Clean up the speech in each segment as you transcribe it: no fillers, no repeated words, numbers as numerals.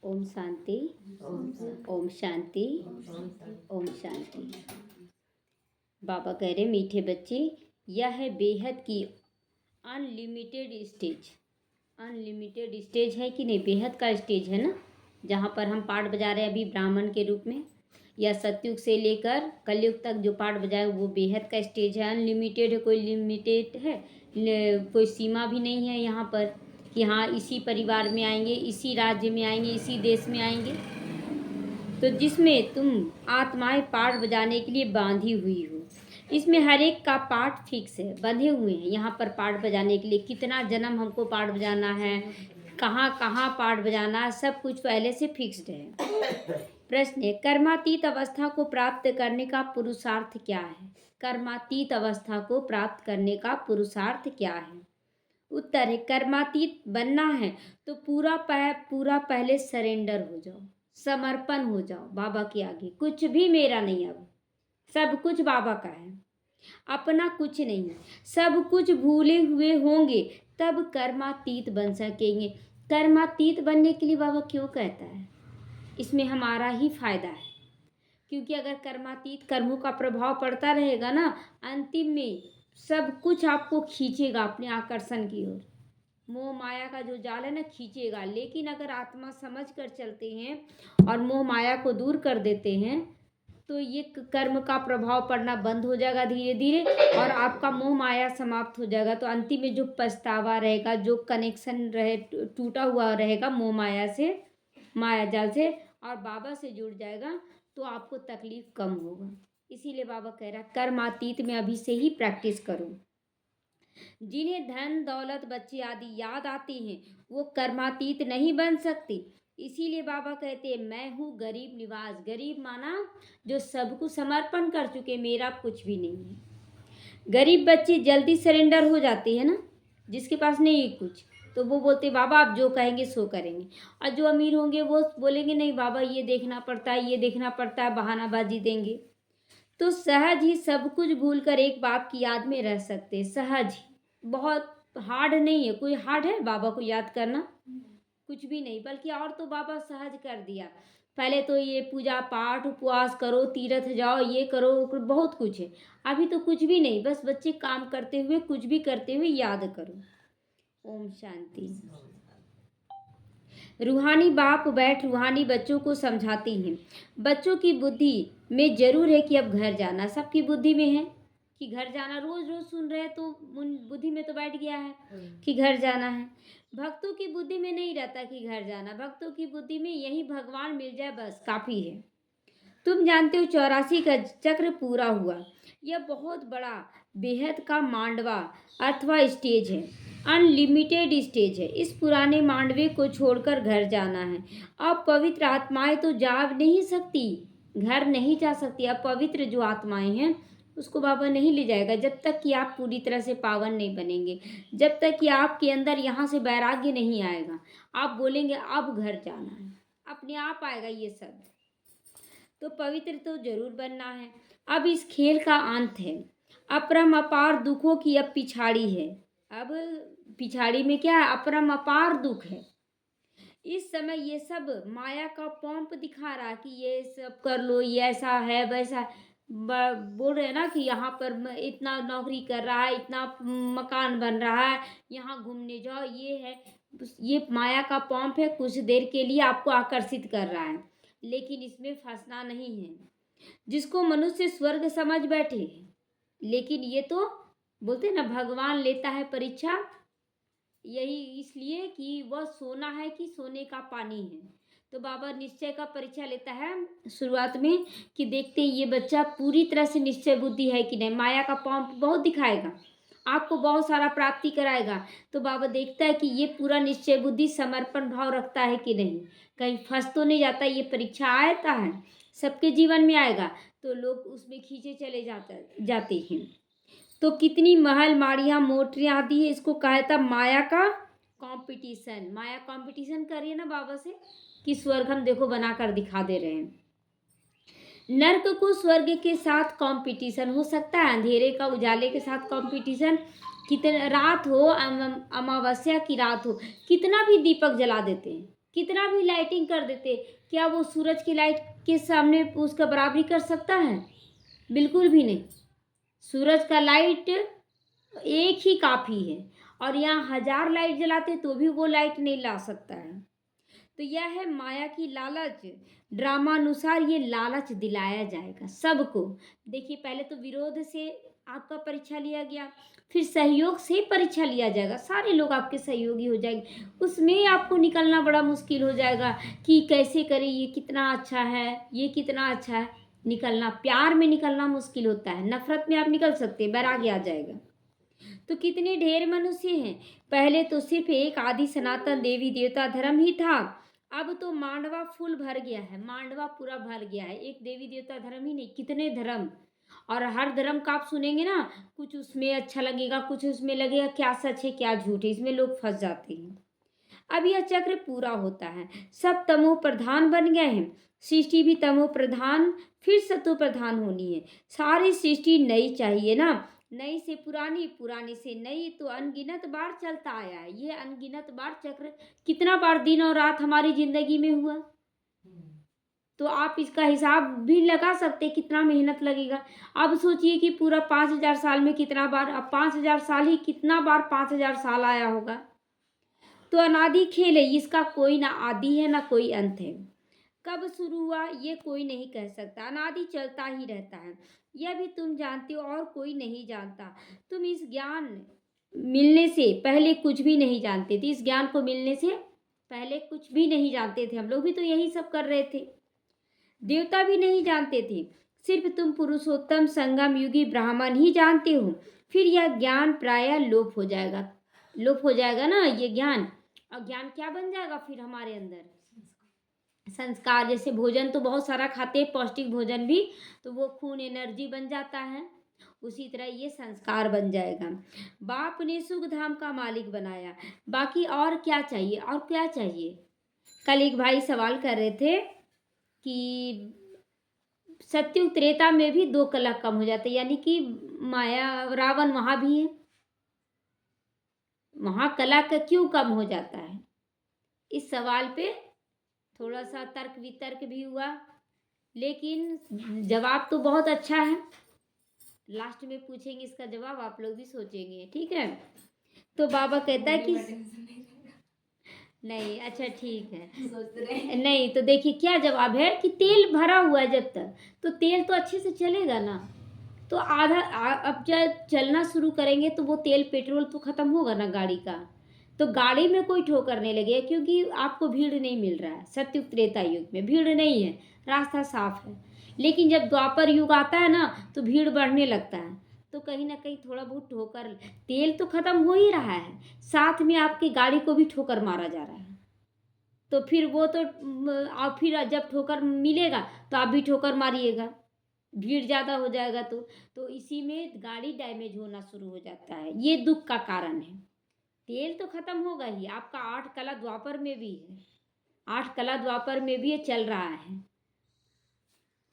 ओम शांति। ओम शांति। ओम शांति। बाबा कह रहे मीठे बच्चे, यह है बेहद की अनलिमिटेड स्टेज। अनलिमिटेड स्टेज है कि नहीं? बेहद का स्टेज है ना, जहाँ पर हम पाठ बजा रहे हैं अभी ब्राह्मण के रूप में, या सतयुग से लेकर कलयुग तक जो पाठ बजाए वो बेहद का स्टेज है। अनलिमिटेड है, कोई लिमिटेड है, कोई सीमा भी नहीं है यहाँ पर कि हाँ इसी परिवार में आएंगे, इसी राज्य में आएंगे, इसी देश में आएंगे। तो जिसमें तुम आत्माएं पाठ बजाने के लिए बांधी हुई हो, इसमें हर एक का पाठ फिक्स है, बंधे हुए हैं यहाँ पर पाठ बजाने के लिए। कितना जन्म हमको पाठ बजाना है, कहाँ कहाँ पाठ बजाना है, सब कुछ पहले से फिक्स्ड है। प्रश्न है, कर्मातीत अवस्था को प्राप्त करने का पुरुषार्थ क्या है? कर्मातीत अवस्था को प्राप्त करने का पुरुषार्थ क्या है? उत्तर है, कर्मातीत बनना है तो पूरा पहले सरेंडर हो जाओ, समर्पण हो जाओ बाबा के आगे। कुछ भी मेरा नहीं, अब सब कुछ बाबा का है, अपना कुछ नहीं है। सब कुछ भूले हुए होंगे तब कर्मातीत बन सकेंगे। कर्मातीत बनने के लिए बाबा क्यों कहता है? इसमें हमारा ही फायदा है, क्योंकि अगर कर्मातीत कर्मों का प्रभाव पड़ता रहेगा ना, अंतिम में सब कुछ आपको खींचेगा अपने आकर्षण की ओर। मोह माया का जो जाल है ना, खींचेगा। लेकिन अगर आत्मा समझ कर चलते हैं और मोह माया को दूर कर देते हैं तो ये कर्म का प्रभाव पड़ना बंद हो जाएगा धीरे धीरे, और आपका मोह माया समाप्त हो जाएगा। तो अंतिम में जो पछतावा रहेगा, जो कनेक्शन रहे टूटा हुआ रहेगा मोह माया से, माया जाल से, और बाबा से जुड़ जाएगा, तो आपको तकलीफ कम होगा। इसीलिए बाबा कह रहा है कर्मातीत में अभी से ही प्रैक्टिस करो। जिन्हें धन दौलत बच्चे आदि याद आते हैं वो कर्मातीत नहीं बन सकते। इसीलिए बाबा कहते हैं मैं हूँ गरीब निवास। गरीब माना जो सबको समर्पण कर चुके, मेरा कुछ भी नहीं है। गरीब बच्चे जल्दी सरेंडर हो जाते हैं ना, जिसके पास नहीं है कुछ, तो वो बोलते बाबा आप जो कहेंगे सो करेंगे। और जो अमीर होंगे वो बोलेंगे नहीं बाबा ये देखना पड़ता है, ये देखना पड़ता है, बहानाबाजी देंगे। तो सहज ही सब कुछ भूलकर एक बाप की याद में रह सकते। सहज ही, बहुत हार्ड नहीं है। कोई हार्ड है बाबा को याद करना? कुछ भी नहीं, बल्कि और तो बाबा सहज कर दिया। पहले तो ये पूजा पाठ उपवास करो, तीर्थ जाओ, ये करो, बहुत कुछ है। अभी तो कुछ भी नहीं, बस बच्चे काम करते हुए, कुछ भी करते हुए याद करो। ओम शांति। रूहानी बाप बैठ रूहानी बच्चों को समझाते हैं। बच्चों की बुद्धि में जरूर है कि अब घर जाना, सबकी बुद्धि में है कि घर जाना। रोज रोज सुन रहे तो बुद्धि में तो बैठ गया है कि घर जाना है। भक्तों की बुद्धि में नहीं रहता कि घर जाना, भक्तों की बुद्धि में यही भगवान मिल जाए बस काफी है। तुम जानते हो 84 का चक्र पूरा हुआ। यह बहुत बड़ा बेहद का मांडवा अथवा स्टेज है, अनलिमिटेड स्टेज है। इस पुराने मांडवे को छोड़कर घर जाना है। अब पवित्र आत्माएं तो जा नहीं सकती, घर नहीं जा सकती। अब पवित्र जो आत्माएं हैं उसको बाबा नहीं ले जाएगा जब तक कि आप पूरी तरह से पावन नहीं बनेंगे, जब तक कि आपके अंदर यहाँ से वैराग्य नहीं आएगा। आप बोलेंगे अब घर जाना है, अपने आप आएगा ये सब। तो पवित्र तो जरूर बनना है। अब इस खेल का अंत है। अपरम अपार दुखों की अब पिछाड़ी है। अब पिछाड़ी में क्या है? अपरम अपार दुख है। इस समय ये सब माया का पंप दिखा रहा कि ये सब कर लो, ये ऐसा है वैसा है। बोल रहे हैं ना कि यहाँ पर इतना नौकरी कर रहा है, इतना मकान बन रहा है, यहाँ घूमने जाओ, ये है। ये माया का पंप है, कुछ देर के लिए आपको आकर्षित कर रहा है, लेकिन इसमें फंसना नहीं है। जिसको मनुष्य स्वर्ग समझ बैठे, लेकिन ये तो बोलते ना भगवान लेता है परीक्षा, यही इसलिए कि वह सोना है कि सोने का पानी है। तो बाबा निश्चय का परीक्षा लेता है शुरुआत में कि देखते हैं ये बच्चा पूरी तरह से निश्चय बुद्धि है कि नहीं। माया का पंप बहुत दिखाएगा, आपको बहुत सारा प्राप्ति कराएगा, तो बाबा देखता है कि ये पूरा निश्चय बुद्धि समर्पण भाव रखता है कि नहीं, कहीं फंस तो नहीं जाता। ये परीक्षा आता है, सबके जीवन में आएगा, तो लोग उसमें खींचे चले जाते हैं। तो कितनी महल माड़ियाँ मोटरियाँ आदि है, इसको कहा था माया का कंपटीशन। माया कंपटीशन करिए ना बाबा से कि स्वर्ग हम देखो बना कर दिखा दे रहे हैं। नर्क को स्वर्ग के साथ कंपटीशन हो सकता है, अंधेरे का उजाले के साथ कंपटीशन। कितने रात हो, अमावस्या की रात हो, कितना भी दीपक जला देते हैं, कितना भी लाइटिंग कर देते, क्या वो सूरज की लाइट के सामने उसका बराबरी कर सकता है? बिल्कुल भी नहीं। सूरज का लाइट एक ही काफ़ी है, और यहाँ 1000 लाइट जलाते तो भी वो लाइट नहीं ला सकता है। तो यह है माया की लालच। ड्रामानुसार ये लालच दिलाया जाएगा सबको। देखिए, पहले तो विरोध से आपका परीक्षा लिया गया, फिर सहयोग से परीक्षा लिया जाएगा, सारे लोग आपके सहयोगी हो जाएंगे। उसमें आपको निकलना बड़ा मुश्किल हो जाएगा कि कैसे करें, ये कितना अच्छा है, ये कितना अच्छा है। निकलना, प्यार में निकलना मुश्किल होता है, नफरत में आप निकल सकते हैं, बैराग्य आ जाएगा। तो कितने ढेर मनुष्य हैं। पहले तो सिर्फ एक आदि सनातन देवी देवता धर्म ही था, अब तो मांडवा फुल भर गया है, मांडवा पूरा भर गया है। एक देवी देवता धर्म ही नहीं, कितने धर्म। और हर धर्म का आप सुनेंगे ना, कुछ उसमें अच्छा लगेगा, कुछ उसमें लगेगा क्या सच है क्या झूठ है, इसमें लोग फंस जाते हैं। अब यह चक्र पूरा होता है, सब तमो प्रधान बन गए हैं, सृष्टि भी तमो प्रधान फिर सतो प्रधान होनी है। सारी सृष्टि नई चाहिए ना, नई से पुरानी, पुरानी से नई, तो अनगिनत बार चलता आया है। ये अनगिनत बार चक्र, कितना बार दिन और रात हमारी जिंदगी में हुआ, तो आप इसका हिसाब भी लगा सकते कितना मेहनत लगेगा। अब सोचिए कि पूरा 5000 साल में कितना बार, अब 5000 साल ही कितना बार 5000 साल आया होगा। तो अनादि खेल है, इसका कोई ना आदि है ना कोई अंत है। कब शुरू हुआ ये कोई नहीं कह सकता, अनादि चलता ही रहता है। यह भी तुम जानते हो और कोई नहीं जानता। तुम इस ज्ञान मिलने से पहले कुछ भी नहीं जानते थे, इस ज्ञान को मिलने से पहले कुछ भी नहीं जानते थे। हम लोग भी तो यही सब कर रहे थे, देवता भी नहीं जानते थे, सिर्फ तुम पुरुषोत्तम संगम युगी ब्राह्मण ही जानते हो। फिर यह ज्ञान प्रायः लोप हो जाएगा, लोप हो जाएगा ना ये ज्ञान। और ज्ञान क्या बन जाएगा फिर हमारे अंदर? संस्कार। जैसे भोजन तो बहुत सारा खाते हैं, पौष्टिक भोजन भी, तो वो खून एनर्जी बन जाता है, उसी तरह ये संस्कार बन जाएगा। बाप ने सुख धाम का मालिक बनाया, बाकी और क्या चाहिए, और क्या चाहिए। कल एक भाई सवाल कर रहे थे कि सत्युग त्रेता में भी 2 कला कम हो जाते, यानी कि माया रावण वहां भी है, वहां कला का क्यों कम हो जाता है। इस सवाल पे थोड़ा सा तर्क वितर्क भी हुआ, लेकिन जवाब तो बहुत अच्छा है। लास्ट में पूछेंगे इसका जवाब, आप लोग भी सोचेंगे, ठीक है। तो बाबा कहता है कि नहीं, अच्छा ठीक है, नहीं तो देखिए क्या जवाब है कि तेल भरा हुआ है जब तक, तो तेल तो अच्छे से चलेगा ना। तो अब जब चलना शुरू करेंगे तो वो तेल पेट्रोल तो खत्म होगा ना गाड़ी का, तो गाड़ी में कोई ठोकर नहीं लगे, क्योंकि आपको भीड़ नहीं मिल रहा है। सत्युग त्रेता युग में भीड़ नहीं है, रास्ता साफ है। लेकिन जब द्वापर युग आता है ना, तो भीड़ बढ़ने लगता है, तो कहीं ना कहीं थोड़ा बहुत ठोकर, तेल तो खत्म हो ही रहा है, साथ में आपकी गाड़ी को भी ठोकर मारा जा रहा है। तो फिर वो तो आप फिर जब ठोकर मिलेगा तो आप भी ठोकर मारिएगा, भीड़ ज़्यादा हो जाएगा तो इसी में गाड़ी डैमेज होना शुरू हो जाता है। ये दुख का कारण है। तेल तो खत्म होगा ही, आपका 8 कला द्वापर में भी है, 8 कला द्वापर में भी ये चल रहा है।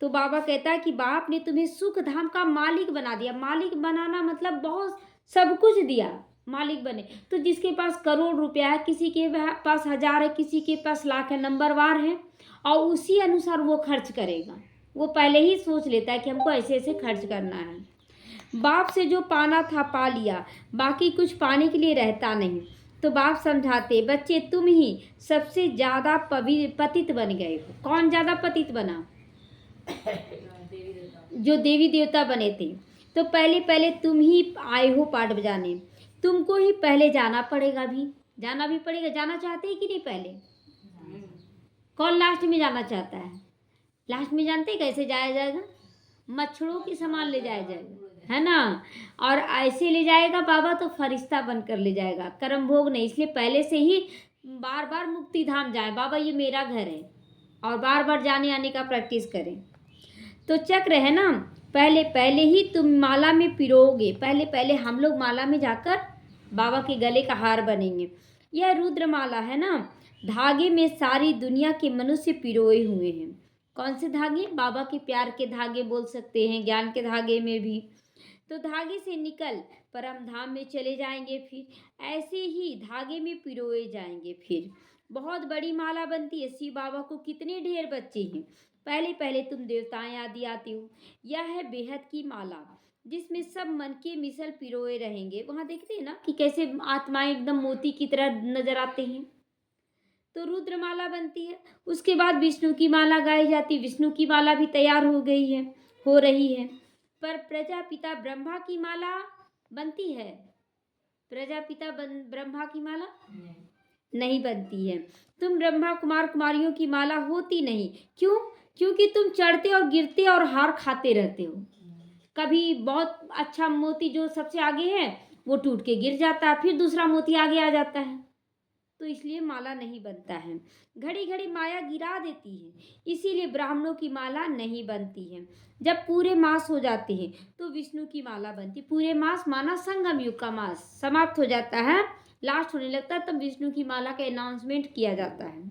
तो बाबा कहता है कि बाप ने तुम्हें सुख धाम का मालिक बना दिया। मालिक बनाना मतलब बहुत सब कुछ दिया, मालिक बने। तो जिसके पास करोड़ रुपया है, किसी के पास 1000 है, किसी के पास लाख है, नंबरवार है, और उसी अनुसार वो खर्च करेगा। वो पहले ही सोच लेता है कि हमको ऐसे ऐसे खर्च करना है। बाप से जो पाना था पा लिया, बाकी कुछ पाने के लिए रहता नहीं। तो बाप समझाते, बच्चे तुम ही सबसे ज़्यादा पतित बन गए हो। कौन ज़्यादा पतित बना? जो देवी देवता बने थे। तो पहले पहले तुम ही आए हो पाठ बजाने, तुमको ही पहले जाना पड़ेगा, भी जाना भी पड़ेगा। जाना चाहते हैं कि नहीं? पहले कौन लास्ट में जाना चाहता है? लास्ट में जानते हैं कैसे जाया जाएगा? मच्छरों के समान ले जाया जाएगा, है ना। और ऐसे ले जाएगा बाबा तो फरिश्ता बनकर ले जाएगा, कर्म भोग नहीं। इसलिए पहले से ही बार बार मुक्ति धाम जाए, बाबा ये मेरा घर है, और बार बार जाने आने का प्रैक्टिस करें। तो चक्र है ना, पहले पहले ही तुम माला में पिरोगे, पहले पहले हम लोग माला में जाकर बाबा के गले का हार बनेंगे। यह रुद्र माला है ना, धागे में सारी दुनिया के मनुष्य पिरोए हुए हैं। कौन से धागे? बाबा के प्यार के धागे बोल सकते हैं, ज्ञान के धागे में भी। तो धागे से निकल परम धाम में चले जाएंगे, फिर ऐसे ही धागे में पिरोए जाएंगे। फिर बहुत बड़ी माला बनती है। शिव बाबा को कितने ढेर बच्चे हैं। पहले पहले तुम देवताएं आदि आते हो। यह है बेहद की माला, जिसमें सब मन के मिसल पिरोए रहेंगे। वहां देखते हैं ना कि कैसे आत्माएं एकदम मोती की तरह नजर आते हैं। तो रुद्रमाला बनती है। उसके बाद विष्णु की माला गाई जाती है। विष्णु की माला भी तैयार हो गई है, हो रही है। पर प्रजापिता ब्रह्मा की माला बनती है। प्रजापिता ब्रह्मा की माला नहीं बनती है। तुम ब्रह्मा कुमार कुमारियों की माला होती नहीं। क्यों? क्योंकि तुम चढ़ते और गिरते और हार खाते रहते हो। कभी बहुत अच्छा मोती जो सबसे आगे है वो टूट के गिर जाता है, फिर दूसरा मोती आगे आ जाता है, तो इसलिए माला नहीं बनता है। घड़ी घड़ी माया गिरा देती है, इसीलिए ब्राह्मणों की माला नहीं बनती है। जब पूरे मास हो जाते हैं तो विष्णु की माला बनती। पूरे मास माना संगम युग का मास समाप्त हो जाता है, लास्ट होने लगता है, तब विष्णु की माला का अनाउंसमेंट किया जाता है।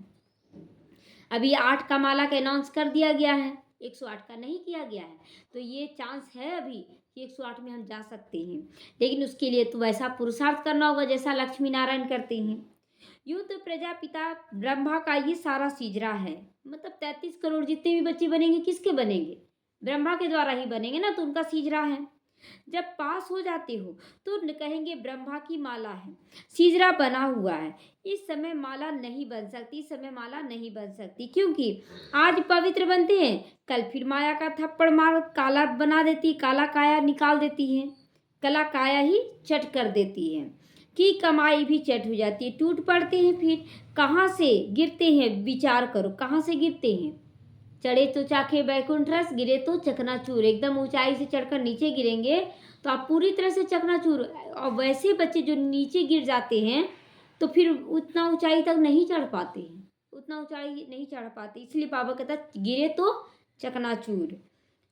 अभी 8 का माला का अनाउंस कर दिया गया है, 108 का नहीं किया गया है। तो ये चांस है अभी कि 108 में हम जा सकते हैं, लेकिन उसके लिए तो वैसा पुरुषार्थ करना होगा जैसा लक्ष्मी नारायण करते हैं। यूं तो प्रजापिता ब्रह्मा का ये सारा सीजरा है। मतलब 33 करोड़ जितने भी बच्चे बनेंगे किसके बनेंगे? ब्रह्मा के द्वारा ही बनेंगे ना, तो उनका सीजरा है। जब पास हो जाते हो तो कहेंगे ब्रह्मा की माला है, सीजरा बना हुआ है। इस समय माला नहीं बन सकती, इस समय माला नहीं बन सकती, क्योंकि आज पवित्र बनते हैं, कल फिर माया का थप्पड़ मार काला बना देती, काला काया निकाल देती है, कला काया ही चट कर देती है कि कमाई भी चट हो जाती है, टूट पड़ते हैं। फिर कहाँ से गिरते हैं? विचार करो, कहाँ से गिरते हैं? चढ़े तो चाखे बैकुंठ रस, गिरे तो चकनाचूर। एकदम ऊंचाई से चढ़कर नीचे गिरेंगे तो आप पूरी तरह से चकनाचूर। और वैसे बच्चे जो नीचे गिर जाते हैं तो फिर उतना ऊंचाई तक नहीं चढ़ पाते हैं, उतना ऊंचाई नहीं चढ़ पाते। इसलिए बाबा कहता गिरे तो चकनाचूर।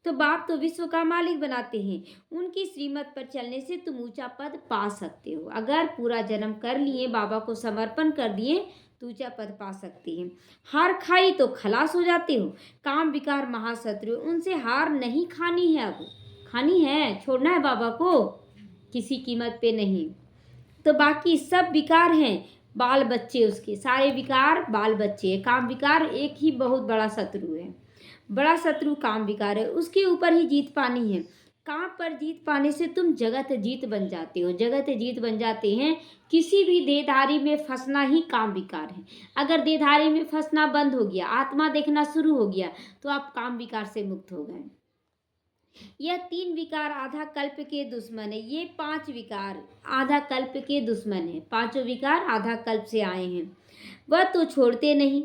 तो बाप तो विश्व का मालिक बनाते हैं, उनकी श्रीमत पर चलने से तुम ऊंचा पद पा सकते हो। अगर पूरा जन्म कर लिए, बाबा को समर्पण कर दिए तो ऊंचा पद पा सकते हैं। हार खाई तो खलास हो जाते हो। काम विकार महाशत्रु, उनसे हार नहीं खानी है। अब खानी है, छोड़ना है बाबा को किसी कीमत पे नहीं। तो बाकी सब विकार हैं बाल बच्चे, उसके सारे विकार बाल बच्चे। काम विकार एक ही बहुत बड़ा शत्रु है, बड़ा शत्रु काम विकार है, उसके ऊपर ही जीत पानी है। काम पर जीत पाने से तुम जगत जीत बन जाते हो, जगत जीत बन जाते हैं। किसी भी देहधारी में फंसना ही काम विकार है। अगर देहधारी में फंसना बंद हो गया, आत्मा देखना शुरू हो गया, तो आप काम विकार से मुक्त हो गए। यह 3 विकार आधा कल्प के दुश्मन है। ये 5 विकार आधा कल्प के दुश्मन है। 5 विकार आधा कल्प से आए हैं। वह तो छोड़ते नहीं,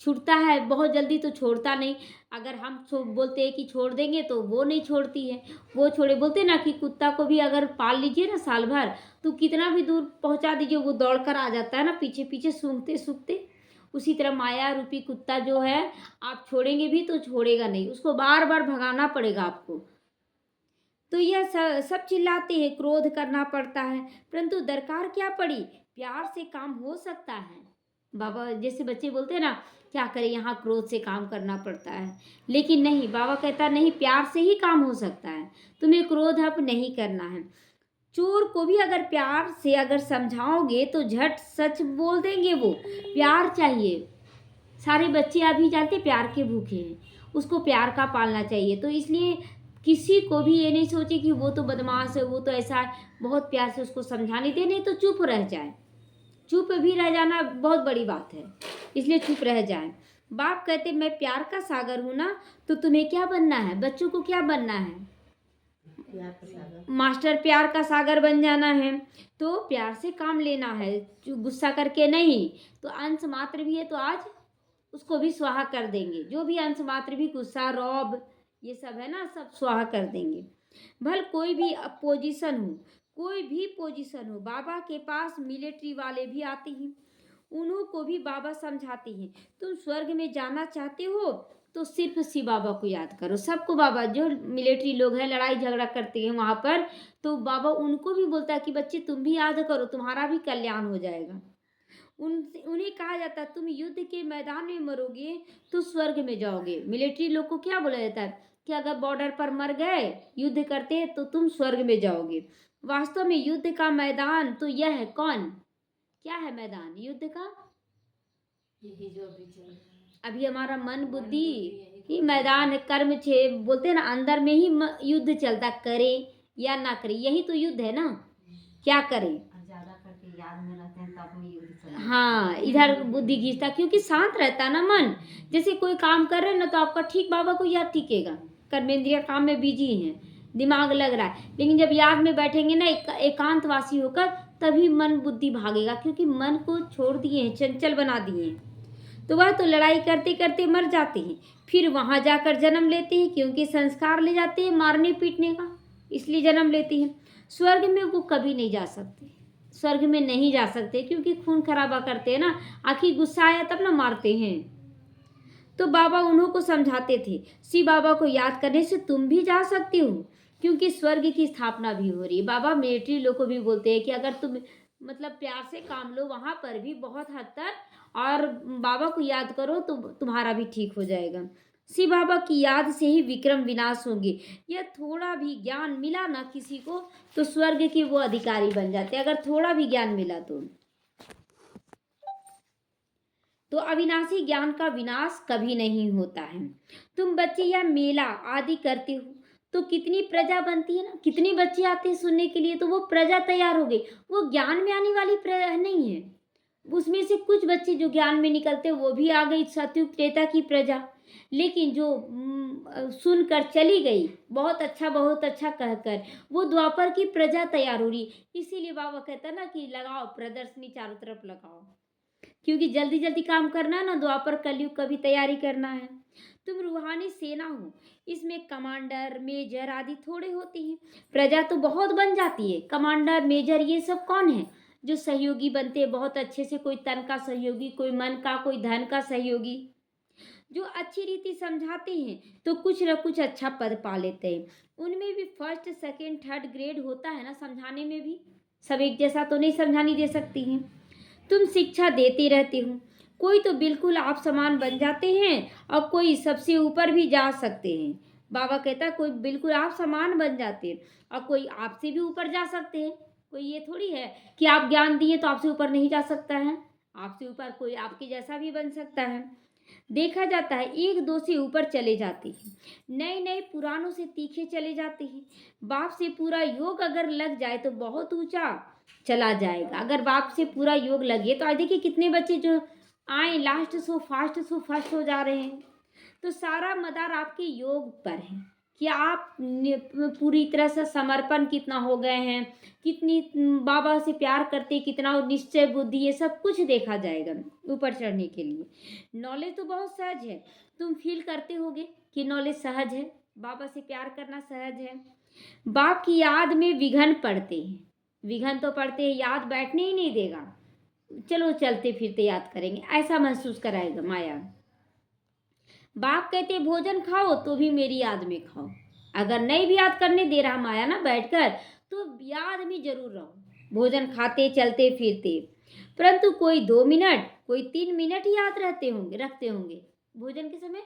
छूटता है बहुत जल्दी तो छोड़ता नहीं। अगर हम बोलते हैं कि छोड़ देंगे तो वो नहीं छोड़ती है, वो छोड़े। बोलते ना कि कुत्ता को भी अगर पाल लीजिए ना साल भर, तो कितना भी दूर पहुंचा दीजिए वो दौड़ कर आ जाता है ना, पीछे पीछे सूंघते सूंघते। उसी तरह माया रूपी कुत्ता जो है, आप छोड़ेंगे भी तो छोड़ेगा नहीं, उसको बार बार भगाना पड़ेगा आपको। तो यह सब चिल्लाते हैं, क्रोध करना पड़ता है, परंतु दरकार क्या पड़ी? प्यार से काम हो सकता है। बाबा जैसे बच्चे बोलते हैं ना, क्या करें यहाँ क्रोध से काम करना पड़ता है, लेकिन नहीं, बाबा कहता नहीं, प्यार से ही काम हो सकता है। तुम्हें क्रोध अब नहीं करना है। चोर को भी अगर प्यार से अगर समझाओगे तो झट सच बोल देंगे। वो प्यार चाहिए। सारे बच्चे अभी जानते प्यार के भूखे हैं, उसको प्यार का पालना चाहिए। तो इसलिए किसी को भी ये नहीं सोचे कि वो तो बदमाश है, वो तो ऐसा है, बहुत प्यार से उसको समझाने दे, नहीं तो चुप रह जाए। चुप भी रह जाना बहुत बड़ी बात है, इसलिए चुप रह जाए। बाप कहते मैं प्यार का सागर हूं ना, तो तुम्हें क्या बनना है? बच्चों को क्या बनना है? मास्टर प्यार का सागर बन जाना है। तो प्यार से काम लेना है, गुस्सा करके नहीं। तो अंश मात्र भी है तो आज उसको भी स्वाहा कर देंगे। जो भी अंश मात्र भी गुस्सा रौब ये सब है ना, सब स्वाहा कर देंगे। भल कोई भी पोजीशन हो, कोई भी पोजीशन हो, बाबा के पास मिलिट्री वाले भी आते हैं, उन्हों को भी बाबा समझाते हैं। तुम स्वर्ग में जाना चाहते हो तो सिर्फ शिव बाबा को याद करो। सबको बाबा, जो मिलिट्री लोग हैं लड़ाई झगड़ा करते हैं वहाँ पर, तो बाबा उनको भी बोलता है कि बच्चे तुम भी याद करो, तुम्हारा भी कल्याण हो जाएगा। उन्हें कहा जाता है तुम युद्ध के मैदान में मरोगे तो स्वर्ग में जाओगे। मिलिट्री लोग को क्या बोला जाता है कि अगर बॉर्डर पर मर गए युद्ध करते तो तुम स्वर्ग में जाओगे। वास्तव में युद्ध का मैदान तो यह है। कौन? क्या है मैदान युद्ध का? यही जो अभी चल रहा है। अभी हमारा मन बुद्धि यही ही मैदान है, कर्म छे बोलते हैं ना, अंदर में ही युद्ध चलता, करे या ना करे, यही तो युद्ध है ना, क्या करें। और ज्यादा करके याद में रहते हैं तब में युद्ध चल हाँ, इधर बुद्धि खींचता, क्योंकि शांत रहता ना मन। जैसे कोई काम कर रहे हैं ना, तो आपका ठीक बाबा को याद टिकेगा, कर्मेंद्रिय काम में बिजी हैं, दिमाग लग रहा है, लेकिन जब याद में बैठेंगे ना एकांतवासी होकर, तभी मन बुद्धि भागेगा, क्योंकि मन को छोड़ दिए हैं, चंचल बना दिए हैं। तो वह तो लड़ाई करते करते मर जाते हैं, फिर वहां जाकर जन्म लेते हैं, क्योंकि संस्कार ले जाते हैं मारने पीटने का, इसलिए जन्म लेते हैं। स्वर्ग में वो कभी नहीं जा सकते, स्वर्ग में नहीं जा सकते, क्योंकि खून खराबा करते हैं ना, आखिर गुस्सा आया तब ना मारते हैं। तो बाबा उन्हों को समझाते थे, शिव बाबा को याद करने से तुम भी जा सकते हो, क्योंकि स्वर्ग की स्थापना भी हो रही है। बाबा मिलिट्री लोग को भी बोलते हैं कि अगर तुम मतलब प्यार से काम लो, वहां पर भी बहुत हद तक, और बाबा को याद करो तो तुम्हारा भी ठीक हो जाएगा। शिव बाबा की याद से ही विक्रम विनाश होंगे। यह थोड़ा भी ज्ञान मिला ना किसी को, तो स्वर्ग के वो अधिकारी बन जाते, अगर थोड़ा भी ज्ञान मिला तो अविनाशी ज्ञान का विनाश कभी नहीं होता है। तुम बच्चे या मेला आदि करते हो तो कितनी प्रजा बनती है ना, कितने बच्चे आते हैं सुनने के लिए, तो वो प्रजा तैयार हो गई। वो ज्ञान में आने वाली प्रजा नहीं है, उसमें से कुछ बच्चे जो ज्ञान में निकलते वो भी आ गई सतयुग त्रेता की प्रजा। लेकिन जो सुनकर चली गई बहुत अच्छा कहकर, वो द्वापर की प्रजा तैयार हो रही। इसीलिए बाबा कहता है ना कि लगाओ प्रदर्शनी, चारों तरफ लगाओ, क्योंकि जल्दी जल्दी काम करना है ना, द्वापर कलयुग का भी तैयारी करना है। तुम रूहानी सेना हो, इसमें कमांडर मेजर आदि थोड़े होते हैं, प्रजा तो बहुत बन जाती है। कमांडर मेजर ये सब कौन है, जो सहयोगी बनते हैं बहुत अच्छे से, कोई तन का सहयोगी, कोई मन का, कोई धन का सहयोगी, जो अच्छी रीति समझाते हैं तो कुछ न कुछ अच्छा पद पा लेते हैं। उनमें भी फर्स्ट सेकंड थर्ड ग्रेड होता है ना, समझाने में भी सब एक जैसा तो नहीं समझानी दे सकती हैं। तुम शिक्षा देते रहते हो, कोई तो बिल्कुल आप समान बन जाते हैं और कोई सबसे ऊपर भी जा सकते हैं। बाबा कहता है कोई बिल्कुल आप समान बन जाते हैं और कोई आपसे भी ऊपर जा सकते हैं। कोई ये थोड़ी है कि आप ज्ञान दिए तो आपसे ऊपर नहीं जा सकता है, आपसे ऊपर कोई आपके जैसा भी बन सकता है। देखा जाता है एक दो से ऊपर चले जाते हैं, नए नए पुरानों से तीखे चले जाते हैं। बाप से पूरा योग अगर लग जाए तो बहुत ऊंचा चला जाएगा। अगर बाप से पूरा योग लगे तो आज देखिए कितने बच्चे जो आए लास्ट सो फर्स्ट हो जा रहे हैं। तो सारा मदार आपके योग पर है कि आप पूरी तरह से समर्पण कितना हो गए हैं, कितनी बाबा से प्यार करते, कितना निश्चय बुद्धि, ये सब कुछ देखा जाएगा ऊपर चढ़ने के लिए। नॉलेज तो बहुत सहज है, तुम फील करते होगे कि नॉलेज सहज है, बाबा से प्यार करना सहज है। बाप की याद में विघन पड़ते हैं, विघन तो पड़ते हैं, याद बैठने ही नहीं देगा। चलो चलते फिरते याद करेंगे, ऐसा महसूस कराएगा माया। बाप कहते भोजन खाओ तो भी मेरी याद में खाओ। अगर नहीं भी याद करने दे रहा माया ना बैठकर, तो याद में जरूर रहो, भोजन खाते चलते फिरते। परंतु कोई 2 मिनट कोई 3 मिनट ही याद रखते होंगे भोजन के समय,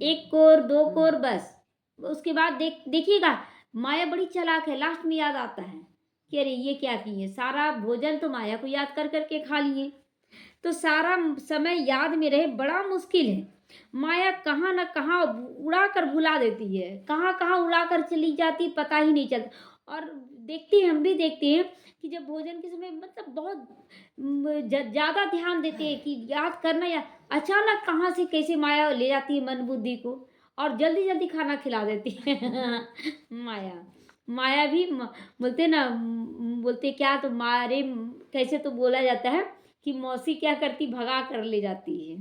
1 कोर 2 कोर बस। उसके बाद देखिएगा माया बड़ी चालाक है, लास्ट में याद आता है कि अरे ये क्या किए, सारा भोजन तो माया को याद कर करके खा लिए। तो सारा समय याद में रहे बड़ा मुश्किल है। माया कहाँ न कहाँ उड़ा कर भुला देती है, कहाँ कहाँ उड़ा कर चली जाती पता ही नहीं चलता। और देखते हैं, हम भी देखते हैं कि जब भोजन के समय मतलब बहुत ज़्यादा ध्यान देते हैं कि याद करना, या अचानक कहाँ से कैसे माया ले जाती है मन बुद्धि को और जल्दी जल्दी खाना खिला देती है। माया माया भी बोलते ना, बोलते क्या तो मारे, कैसे तो बोला जाता है कि मौसी क्या करती भगा कर ले जाती है।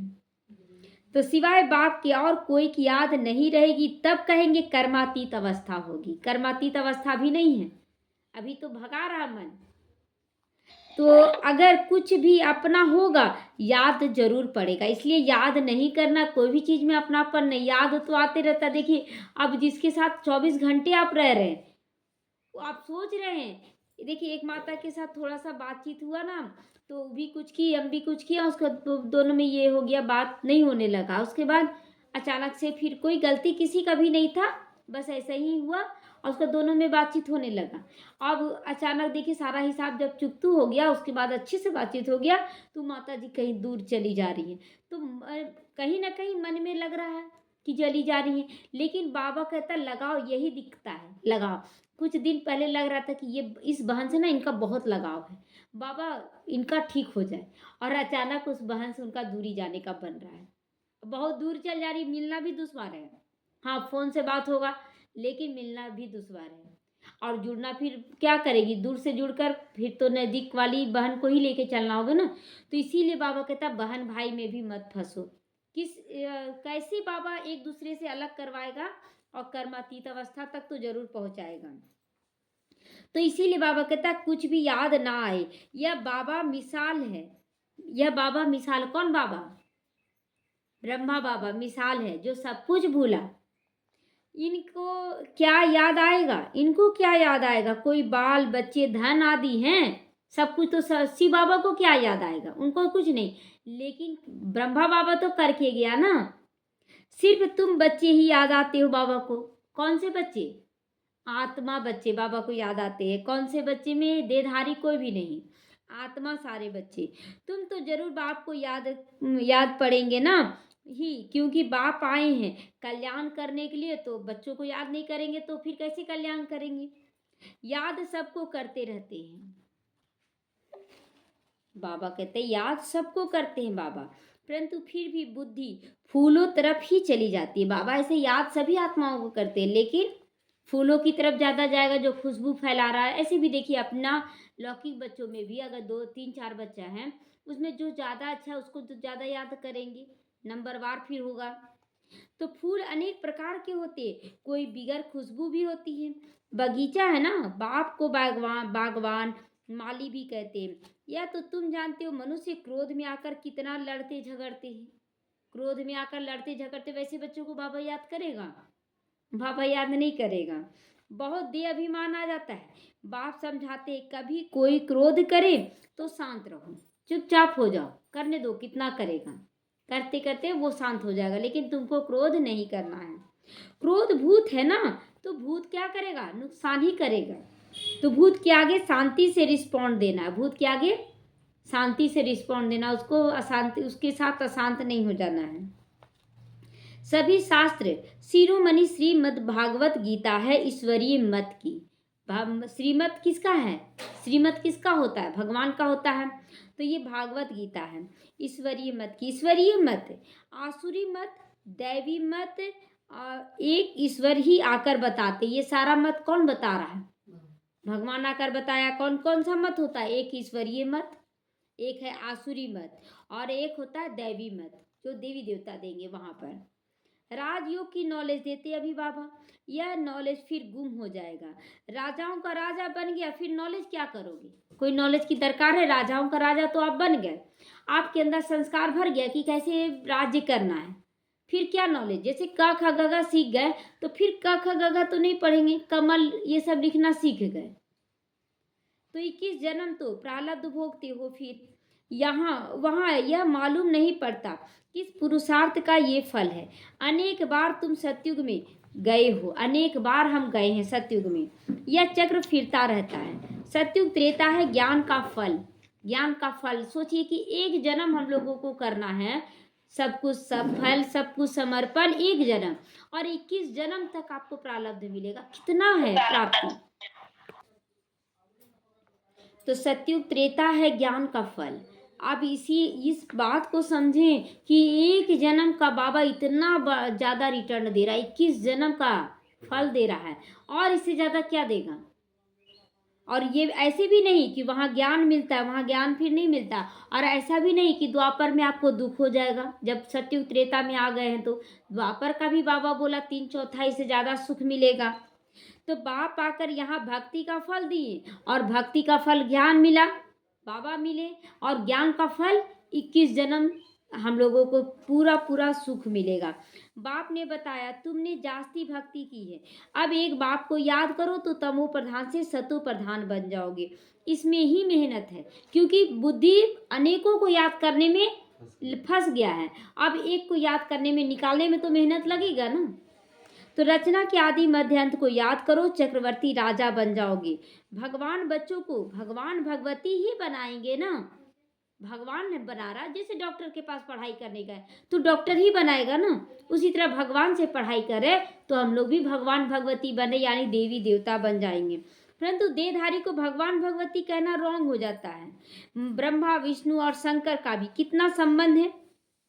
तो सिवाय बाप के और कोई की याद नहीं रहेगी, तब कहेंगे कर्मातीत अवस्था होगी। कर्मातीत अवस्था भी नहीं है, अभी तो भगा रहा मन। तो अगर कुछ भी अपना होगा याद जरूर पड़ेगा, इसलिए याद नहीं करना, कोई भी चीज में अपनापन नहीं, याद तो आते रहता। देखिए अब जिसके साथ 24 घंटे आप रह रहे हैं, वो आप सोच रहे हैं, देखिए एक माता के साथ थोड़ा सा बातचीत हुआ ना, तो भी कुछ की हम भी कुछ किया, उसका दोनों में ये हो गया, बात नहीं होने लगा। उसके बाद अचानक से फिर कोई गलती किसी का भी नहीं था, बस ऐसा ही हुआ और उसका दोनों में बातचीत होने लगा। अब अचानक देखिए सारा हिसाब जब चुकतू हो गया, उसके बाद अच्छे से बातचीत हो गया, तो माता जी कहीं दूर चली जा रही हैं। तो कहीं ना कहीं मन में लग रहा है कि चली जा रही हैं, लेकिन बाबा कहता लगाव यही दिखता है, लगाव। कुछ दिन पहले लग रहा था कि ये इस बहन से ना इनका बहुत लगाव है, बाबा इनका ठीक हो जाए, और अचानक उस बहन से उनका दूरी जाने का बन रहा है। बहुत दूर चल जा रही, मिलना भी दुश्वार है। हाँ, फ़ोन से बात होगा, लेकिन मिलना भी दुश्वार है। और जुड़ना फिर क्या करेगी, दूर से जुड़कर फिर तो नज़दीक वाली बहन को ही लेके चलना होगा ना। तो इसीलिए बाबा कहता बहन भाई में भी मत फंसो। कैसे बाबा एक दूसरे से अलग करवाएगा, और कर्मातीत अवस्था तक तो जरूर पहुंचाएगा। तो इसीलिए बाबा कहता कुछ भी याद ना आए, यह बाबा मिसाल है। यह बाबा मिसाल, कौन बाबा? ब्रह्मा बाबा मिसाल है, जो सब कुछ भूला। इनको क्या याद आएगा, इनको क्या याद आएगा? कोई बाल बच्चे धन आदि हैं, सब कुछ तो शिव बाबा को क्या याद आएगा, उनको कुछ नहीं। लेकिन ब्रह्मा बाबा तो करके गया ना। सिर्फ तुम बच्चे ही याद आते हो बाबा को। कौन से बच्चे? आत्मा बच्चे बाबा को याद आते हैं। कौन से बच्चे में? देहधारी कोई भी नहीं, आत्मा सारे बच्चे। तुम तो जरूर बाप को याद पड़ेंगे ना ही, क्योंकि बाप आए हैं कल्याण करने के लिए। तो बच्चों को याद नहीं करेंगे तो फिर कैसे कल्याण करेंगे? याद सबको करते रहते हैं। बाबा कहते हैं याद सबको करते हैं बाबा, परंतु फिर भी बुद्धि फूलों तरफ ही चली जाती है। बाबा ऐसे याद सभी आत्माओं को करते हैं, लेकिन फूलों की तरफ ज़्यादा जाएगा जो खुशबू फैला रहा है। ऐसे भी देखिए अपना लौकिक बच्चों में भी अगर 2 3 4 बच्चा है, उसमें जो ज़्यादा अच्छा है उसको तो ज़्यादा याद करेंगे, नंबरवार फिर होगा। तो फूल अनेक प्रकार के होते हैं, कोई बिगर खुशबू भी होती है। बगीचा है ना, बाप को बागवान माली भी कहते हैं। या तो तुम जानते हो मनुष्य क्रोध में आकर कितना लड़ते झगड़ते हैं। क्रोध में आकर लड़ते झगड़ते, वैसे बच्चों को बाबा याद करेगा? बाबा याद नहीं करेगा। बहुत दे अभिमान आ जाता है। बाप समझाते कभी कोई क्रोध करे तो शांत रहो, चुपचाप हो जाओ, करने दो, कितना करेगा, करते करते वो शांत हो जाएगा। लेकिन तुमको क्रोध नहीं करना है। क्रोध भूत है ना, तो भूत क्या करेगा? नुकसान ही करेगा। तो भूत के आगे शांति से रिस्पॉन्ड देना है। भूत के आगे शांति से रिस्पॉन्ड देना, उसको अशांति, उसके साथ अशांत नहीं हो जाना है। सभी शास्त्र शिरोमणि श्रीमद् भागवत गीता है ईश्वरीय मत की। श्रीमत किसका है? श्रीमत किसका होता है? भगवान का होता है। तो ये भागवत गीता है ईश्वरीय मत की। ईश्वरीय मत, आसुरी मत, दैवी मत, एक ईश्वर ही आकर बताते। ये सारा मत कौन बता रहा है? भगवान आकर बताया। कौन कौन सा मत होता है? एक ईश्वरीय मत, एक है आसुरी मत, और एक होता है दैवी मत, जो देवी देवता देंगे वहां पर। राजयोग की नॉलेज देते अभी बाबा। यह नॉलेज फिर गुम हो जाएगा। राजाओं का राजा बन गया, फिर नॉलेज क्या करोगे? कोई नॉलेज की दरकार है? राजाओं का राजा तो आप बन गए, आपके अंदर संस्कार भर गया कि कैसे राज्य करना है, फिर क्या नॉलेज? जैसे क ख ग घ सीख गए, तो फिर क ख ग घ तो नहीं पढ़ेंगे, कमल ये सब लिखना सीख गए। तो 21 जन्म तो प्रारब्ध भोगते हो, फिर यहाँ वहाँ यह मालूम नहीं पड़ता किस पुरुषार्थ का ये फल है। अनेक बार तुम सतयुग में गए हो, अनेक बार हम गए हैं सतयुग में। यह चक्र फिरता रहता है। सतयुग त्रेता है ज्ञान का फल। ज्ञान का फल सोचिए कि एक जन्म हम लोगों को करना है, सब कुछ, सब फल, सब कुछ समर्पण, एक जन्म, और 21 जन्म तक आपको प्रारब्ध मिलेगा। कितना है प्राप्ति? तो सतयुग त्रेता है ज्ञान का फल। आप इस बात को समझें कि एक जन्म का बाबा इतना ज़्यादा रिटर्न दे रहा है, 21 जन्म का फल दे रहा है, और इससे ज़्यादा क्या देगा? और ये ऐसे भी नहीं कि वहाँ ज्ञान मिलता है, वहाँ ज्ञान फिर नहीं मिलता। और ऐसा भी नहीं कि द्वापर में आपको दुख हो जाएगा जब सतयुग त्रेता में आ गए हैं। तो द्वापर का भी बाबा बोला 3/4 से ज़्यादा सुख मिलेगा। तो बाप आकर यहाँ भक्ति का फल दिए, और भक्ति का फल ज्ञान मिला, बाबा मिले, और ज्ञान का फल 21 जन्म हम लोगों को पूरा पूरा सुख मिलेगा। बाप ने बताया तुमने जास्ती भक्ति की है, अब एक बाप को याद करो तो तमो प्रधान से सतो प्रधान बन जाओगे। इसमें ही मेहनत है, क्योंकि बुद्धि अनेकों को याद करने में फंस गया है। अब एक को याद करने में, निकालने में तो मेहनत लगेगा ना। तो रचना के आदि मध्य अंत को याद करो, चक्रवर्ती राजा बन जाओगे। भगवान बच्चों को भगवान भगवती ही बनाएंगे ना। भगवान ने बना रहा, जैसे डॉक्टर के पास पढ़ाई करने गए तो डॉक्टर ही बनाएगा ना, उसी तरह भगवान से पढ़ाई करें तो हम लोग भी भगवान भगवती बने, यानी देवी देवता बन जाएंगे। परंतु देहधारी को भगवान भगवती कहना रॉन्ग हो जाता है। ब्रह्मा विष्णु और शंकर का भी कितना संबंध है,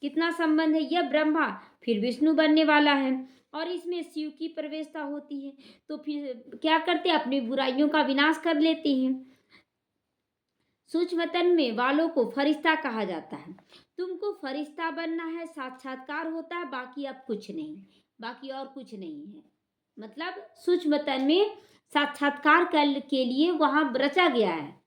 कितना संबंध है। यह ब्रह्मा फिर विष्णु बनने वाला है और इसमें शिव की प्रवेशता होती है, तो फिर क्या करते, अपनी बुराइयों का विनाश कर लेते हैं। सूक्ष्म तन में वालों को फरिश्ता कहा जाता है। तुमको फरिश्ता बनना है, साक्षात्कार होता है, बाकी अब कुछ नहीं, बाकी और कुछ नहीं है। मतलब सूक्ष्म तन में साक्षात्कार के लिए वहां रचा गया है,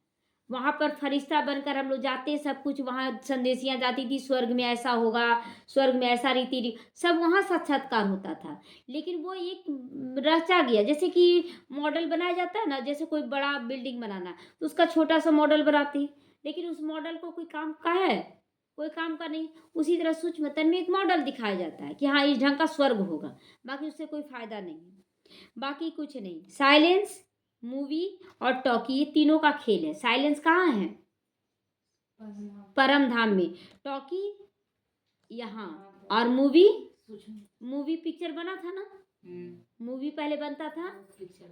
वहां पर फरिश्ता बनकर हम लोग जाते, सब कुछ वहां संदेशियां जाती थी, स्वर्ग में ऐसा होगा, स्वर्ग में ऐसा रीति सब वहां साक्षात्कार होता था। लेकिन वो एक रचा गया, जैसे कि मॉडल बनाया जाता है ना, जैसे कोई बड़ा बिल्डिंग बनाना तो उसका छोटा सा मॉडल बनाते हैं, लेकिन उस मॉडल को कोई काम का है, कोई काम का नहीं। उसी तरह सूक्ष्म तन में एक मॉडल दिखाया जाता है कि हाँ इस ढंग का स्वर्ग होगा, बाकी उससे कोई फायदा नहीं, बाकी कुछ नहीं। साइलेंस, मूवी और टॉकी, ये तीनों का खेल है। साइलेंस कहाँ है, परम धाम में, टॉकी यहाँ, और मूवी पिक्चर बना था ना, मूवी पहले बनता था,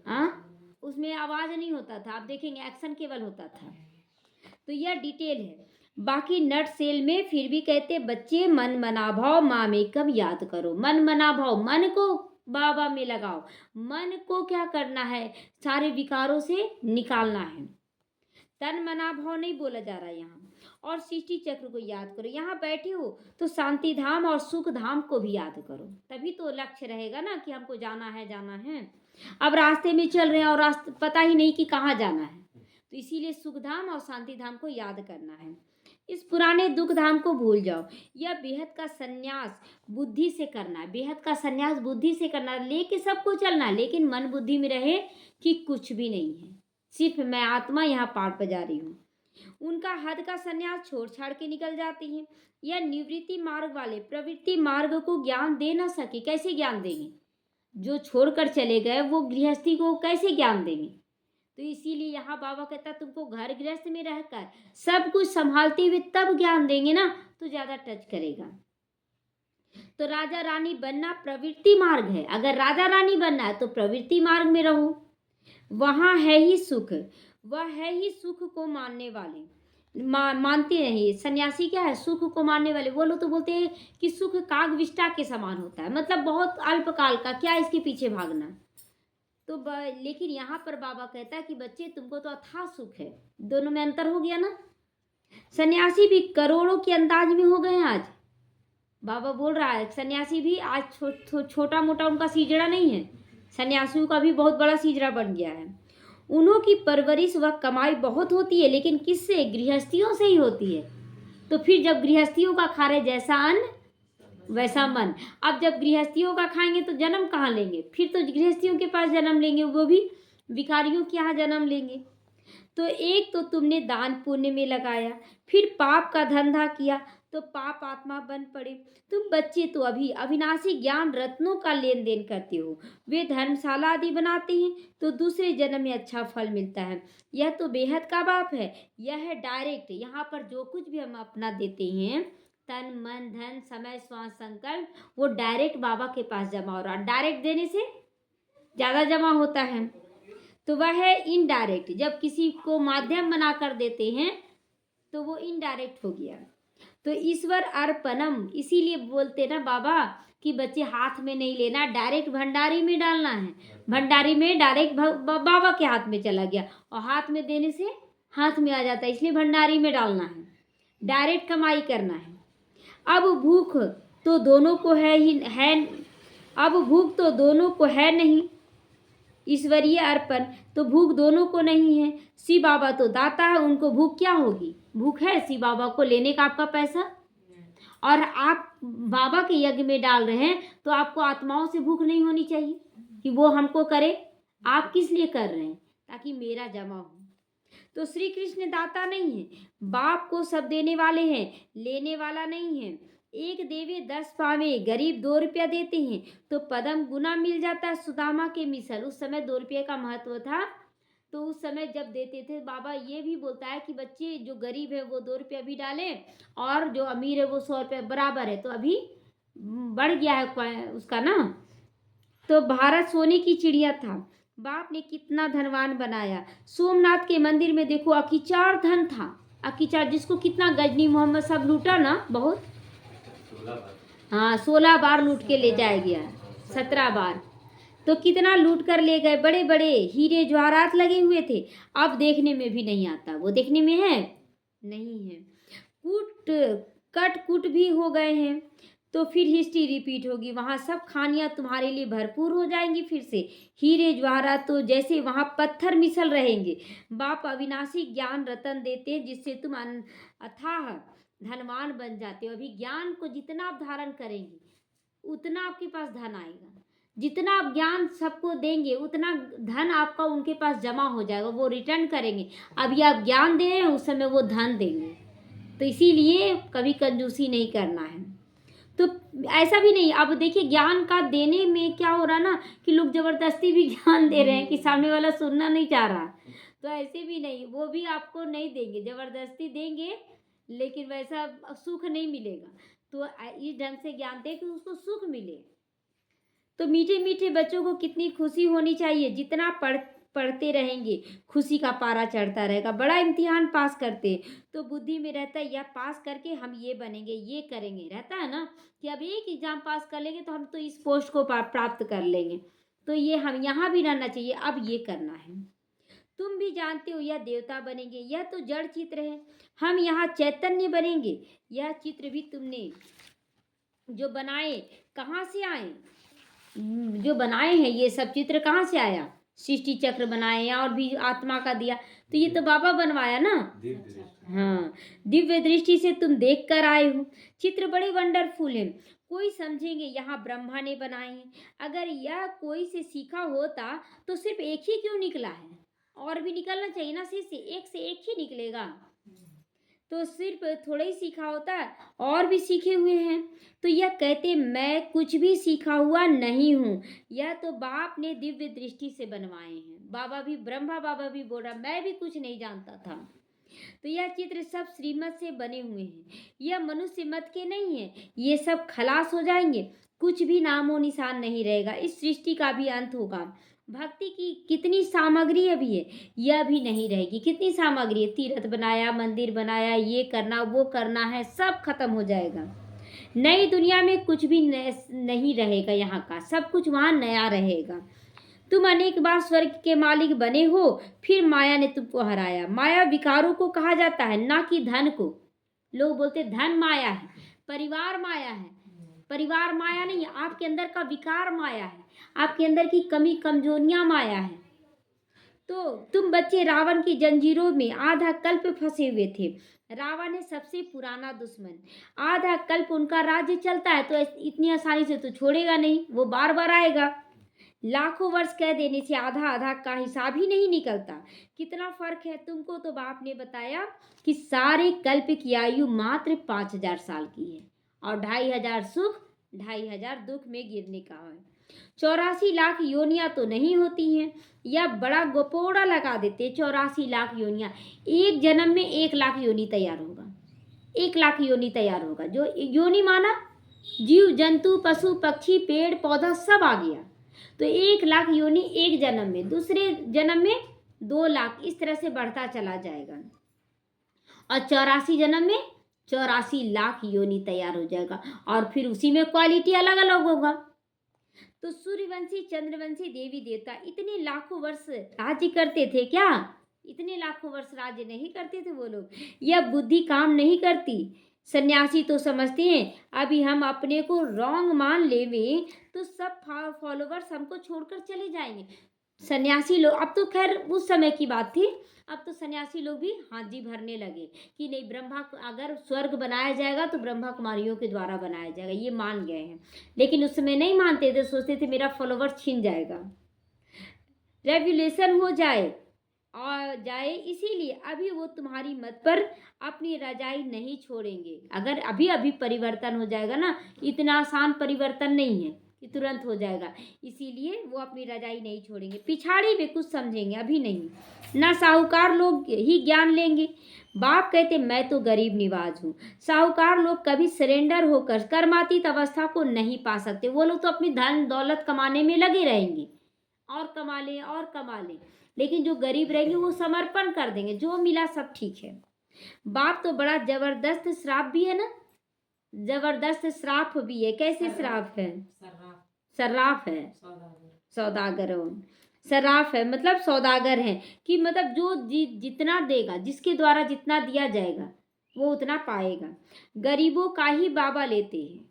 हाँ उसमें आवाज नहीं होता था, आप देखेंगे एक्शन केवल होता था। तो यह डिटेल है। बाकी नट सेल में फिर भी कहते बच्चे मन मना भाव माँ में कब याद करो। मन मना भाव, मन को बाबा में लगाओ, मन को क्या करना है, सारे विकारों से निकालना है। तन मना भाव नहीं बोला जा रहा है यहाँ। और सृष्टि चक्र को याद करो। यहाँ बैठे हो तो शांति धाम और सुख धाम को भी याद करो, तभी तो लक्ष्य रहेगा ना कि हमको जाना है, जाना है। अब रास्ते में चल रहे हैं और रास्ते पता ही नहीं कि कहाँ जाना है, तो इसीलिए सुख धाम और शांति धाम को याद करना है। इस पुराने दुख धाम को भूल जाओ। यह बेहद का संन्यास बुद्धि से करना है, बेहद का संन्यास बुद्धि से करना है, लेके सबको चलना है, लेकिन मन बुद्धि में रहे कि कुछ भी नहीं है, सिर्फ मैं आत्मा यहाँ पार पर जा रही हूँ। उनका हद का संन्यास छोड़ छाड़ के निकल जाती है। यह निवृत्ति मार्ग वाले प्रवृत्ति मार्ग को ज्ञान दे ना सके, कैसे ज्ञान देंगे, जो छोड़कर चले गए वो गृहस्थी को कैसे ज्ञान देंगे। तो इसीलिए यहाँ बाबा कहता तुमको घर गृहस्थ में रहकर सब कुछ संभालते हुए तब ज्ञान देंगे ना, तो ज्यादा टच करेगा। तो राजा रानी बनना प्रवृत्ति मार्ग है, अगर राजा रानी बनना है तो प्रवृत्ति मार्ग में रहो, वहां है ही सुख, वह है ही सुख को मानने वाले। मानते नहीं सन्यासी क्या है, सुख को मानने वाले। वो लोग तो बोलते हैं कि सुख काग विष्टा के समान होता है, मतलब बहुत अल्पकाल का, क्या इसके पीछे भागना। तो लेकिन यहाँ पर बाबा कहता है कि बच्चे तुमको तो अथाह सुख है। दोनों में अंतर हो गया ना। सन्यासी भी करोड़ों के अंदाज में हो गए हैं आज। बाबा बोल रहा है सन्यासी भी आज छोटा मोटा उनका सीजड़ा नहीं है, सन्यासियों का भी बहुत बड़ा सीजड़ा बन गया है। उन्हों की परवरिश व कमाई बहुत होती है, लेकिन किससे, गृहस्थियों से ही होती है। तो फिर जब गृहस्थियों का खा रहे जैसा अन्न वैसा मन, अब जब गृहस्थियों का खाएंगे तो जन्म कहाँ लेंगे, फिर तो गृहस्थियों के पास जन्म लेंगे, वो भी भिखारियों के यहाँ जन्म लेंगे। तो एक तो तुमने दान पुण्य में लगाया, फिर पाप का धंधा किया तो पाप आत्मा बन पड़े। तुम बच्चे तो अभी अविनाशी ज्ञान रत्नों का लेन देन करते हो, वे धर्मशाला आदि बनाते हैं तो दूसरे जन्म में अच्छा फल मिलता है। यह तो बेहद का बाप है, यह है डायरेक्ट। यहाँ पर जो कुछ भी हम अपना देते हैं, तन मन धन समय श्वास संकल्प, वो डायरेक्ट बाबा के पास जमा हो रहा है। डायरेक्ट देने से ज़्यादा जमा होता है, तो वह है इनडायरेक्ट। जब किसी को माध्यम बना कर देते हैं तो वो इनडायरेक्ट हो गया। तो ईश्वर अर्पणम, इसीलिए बोलते ना बाबा कि बच्चे हाथ में नहीं लेना, डायरेक्ट भंडारी में डालना है। भंडारी में डायरेक्ट बाबा के हाथ में चला गया और हाथ में देने से हाथ में आ जाता है, इसलिए भंडारी में डालना है, डायरेक्ट कमाई करना है। अब भूख तो दोनों को है, अब भूख तो दोनों को है नहीं, ईश्वरीय अर्पण तो भूख दोनों को नहीं है। शिव बाबा तो दाता है, उनको भूख क्या होगी, भूख है शिव बाबा को लेने का आपका पैसा, और आप बाबा के यज्ञ में डाल रहे हैं तो आपको आत्माओं से भूख नहीं होनी चाहिए कि वो हमको करे। आप किस लिए कर रहे हैं, ताकि मेरा जमा हो। तो श्री कृष्ण दाता नहीं है, बाप को सब देने वाले हैं, लेने वाला नहीं है। एक देवे 10 पावे, गरीब 2 रुपया देते हैं तो पदम गुना मिल जाता है। सुदामा के मिसल, उस समय 2 रुपये का महत्व था, तो उस समय जब देते थे। बाबा ये भी बोलता है कि बच्चे जो गरीब है वो 2 रुपया भी डालें और जो अमीर है वो 100 रुपया बराबर है। तो अभी बढ़ गया है उसका ना। तो भारत सोने की चिड़िया था, बाप ने कितना धनवान बनाया। सोमनाथ के मंदिर में देखो अकीचार धन था, अकीचार, जिसको कितना गजनी मोहम्मद सब लूटा ना, बहुत। हाँ 16 बार लूट के ले जाया गया, 17 बार, तो कितना लूट कर ले गए। बड़े बड़े हीरे जवाहरात लगे हुए थे, अब देखने में भी नहीं आता। वो देखने में है नहीं है। कूट कट कुट भी हो गए हैं, तो फिर हिस्ट्री रिपीट होगी। वहाँ सब खानियाँ तुम्हारे लिए भरपूर हो जाएंगी फिर से। हीरे जवाहरात तो जैसे वहाँ पत्थर मिसल रहेंगे। बाप अविनाशी ज्ञान रतन देते हैं, जिससे तुम अथाह धनवान बन जाते हो। अभी ज्ञान को जितना आप धारण करेंगे उतना आपके पास धन आएगा। जितना आप ज्ञान सबको देंगे उतना धन आपका उनके पास जमा हो जाएगा, वो रिटर्न करेंगे। अभी आप ज्ञान दे रहे हैं, उस समय वो धन देंगे। तो इसीलिए कभी कंजूसी नहीं करना है। तो ऐसा भी नहीं, अब देखिए ज्ञान का देने में क्या हो रहा ना कि लोग ज़बरदस्ती भी ज्ञान दे रहे हैं कि सामने वाला सुनना नहीं चाह रहा। तो ऐसे भी नहीं, वो भी आपको नहीं देंगे, ज़बरदस्ती देंगे, लेकिन वैसा सुख नहीं मिलेगा। तो इस ढंग से ज्ञान दे कि उसको सुख मिले। तो मीठे मीठे बच्चों को कितनी खुशी होनी चाहिए। जितना पढ़ते रहेंगे खुशी का पारा चढ़ता रहेगा। बड़ा इम्तिहान पास करते तो बुद्धि में रहता है या पास करके हम ये बनेंगे, ये करेंगे, रहता है ना कि अब एक एग्जाम पास कर लेंगे तो हम तो इस पोस्ट को प्राप्त कर लेंगे। तो ये हम यहाँ भी रहना चाहिए, अब ये करना है। तुम भी जानते हो यह देवता बनेंगे, यह तो जड़ चित्र है। हम यहाँ चैतन्य बनेंगे। यह चित्र भी तुमने जो बनाए कहाँ से आए, जो बनाए हैं ये सब चित्र कहाँ से आया? सृष्टि चक्र बनाए या और भी आत्मा का दिया, तो ये तो बाबा बनवाया ना। हाँ, दिव्य दृष्टि से तुम देख कर आए हो। चित्र बड़े वंडरफुल हैं। कोई समझेंगे यहाँ ब्रह्मा ने बनाए हैं। अगर यह कोई से सीखा होता तो सिर्फ एक ही क्यों निकला है? और भी निकलना चाहिए ना, सिर्फ एक से एक ही निकलेगा। तो सिर्फ थोड़ा ही सीखा होता है, और भी सीखे हुए हैं। तो यह कहते मैं कुछ भी सीखा हुआ नहीं हूँ, यह तो बाप ने दिव्य दृष्टि से बनवाए हैं। बाबा भी, ब्रह्मा बाबा भी बोल रहा मैं भी कुछ नहीं जानता था। तो यह चित्र सब श्रीमत से बने हुए हैं, यह मनुष्य मत के नहीं है। ये सब खलास हो जाएंगे, कुछ भी नामो निशान नहीं रहेगा। इस सृष्टि का भी अंत होगा। भक्ति की कितनी सामग्री अभी है, यह भी नहीं रहेगी। कितनी सामग्री है, तीर्थ बनाया, मंदिर बनाया, ये करना वो करना है, सब खत्म हो जाएगा। नई दुनिया में कुछ भी नहीं रहेगा, यहाँ का सब कुछ वहाँ नया रहेगा। तुम अनेक बार स्वर्ग के मालिक बने हो, फिर माया ने तुमको हराया। माया विकारों को कहा जाता है, ना कि धन को। लोग बोलते धन माया है, परिवार माया है। परिवार माया नहीं है, आपके अंदर का विकार माया है, आपके अंदर की कमी कमजोरियां माया है। तो तुम बच्चे रावण की जंजीरों में आधा कल्प फंसे हुए थे। रावण है सबसे पुराना दुश्मन। आधा कल्प उनका राज्य चलता है, तो इतनी आसानी से तो छोड़ेगा नहीं, वो बार बार आएगा। लाखों वर्ष कह देने से आधा आधा का हिसाब ही नहीं निकलता। कितना फर्क है, तुमको तो बाप ने बताया कि सारे कल्प की आयु मात्र 5000 साल की है, और 2500 सुख 2500 दुख में गिरने का है। 84 लाख योनियां तो नहीं होती हैं, या बड़ा गोपोड़ा लगा देते। 84 लाख योनियां, एक जन्म में 1 लाख योनि तैयार होगा। 1 लाख योनि तैयार होगा। जो योनि माना जीव जंतु पशु पक्षी पेड़ पौधा सब आ गया। तो 1 लाख योनि एक जन्म में, दूसरे जन्म में 2 लाख, इस तरह से बढ़ता चला जाएगा। और 84 जन्म में 84 लाख योनि तैयार हो जाएगा, और फिर उसी में क्वालिटी अलग अलग होगा। तो सूर्यवंशी चंद्रवंशी देवी देवता इतने लाखों वर्ष राज्य करते थे क्या? इतने लाखों वर्ष राज्य नहीं करते थे वो लोग। यह बुद्धि काम नहीं करती। सन्यासी तो समझते हैं अभी हम अपने को रॉन्ग मान लेवे तो सब फॉलोवर्स हमको छोड़कर चले जाएंगे। सन्यासी लोग, अब तो खैर उस समय की बात थी, अब तो सन्यासी लोग भी हाजी भरने लगे कि नहीं, ब्रह्मा अगर स्वर्ग बनाया जाएगा तो ब्रह्मा कुमारियों के द्वारा बनाया जाएगा, ये मान गए हैं। लेकिन उस समय नहीं मानते थे, सोचते थे मेरा फॉलोवर छिन जाएगा, रेवोल्यूशन हो जाए, आ जाए, इसीलिए अभी वो तुम्हारी मत पर अपनी रजाई नहीं छोड़ेंगे। अगर अभी अभी परिवर्तन हो जाएगा ना, इतना आसान परिवर्तन नहीं है कि तुरंत हो जाएगा, इसीलिए वो अपनी रजाई नहीं छोड़ेंगे। पिछाड़ी में कुछ समझेंगे, अभी नहीं। ना साहूकार लोग ही ज्ञान लेंगे। बाप कहते मैं तो गरीब निवाज हूँ। साहूकार लोग कभी सरेंडर होकर कर्मातीत अवस्था को नहीं पा सकते। वो लोग तो अपनी धन दौलत कमाने में लगे रहेंगे, और कमा लें और कमा लें, लेकिन जो गरीब रहेंगे वो समर्पण कर देंगे, जो मिला सब ठीक है। बाप तो बड़ा जबरदस्त श्राप भी है ना, जबरदस्त श्राप भी है। कैसे श्राप है? सर्राफ है, सौदागर हो। सर्राफ है मतलब सौदागर है, कि मतलब जो जितना देगा, जिसके द्वारा जितना दिया जाएगा वो उतना पाएगा। गरीबों का ही बाबा लेते हैं,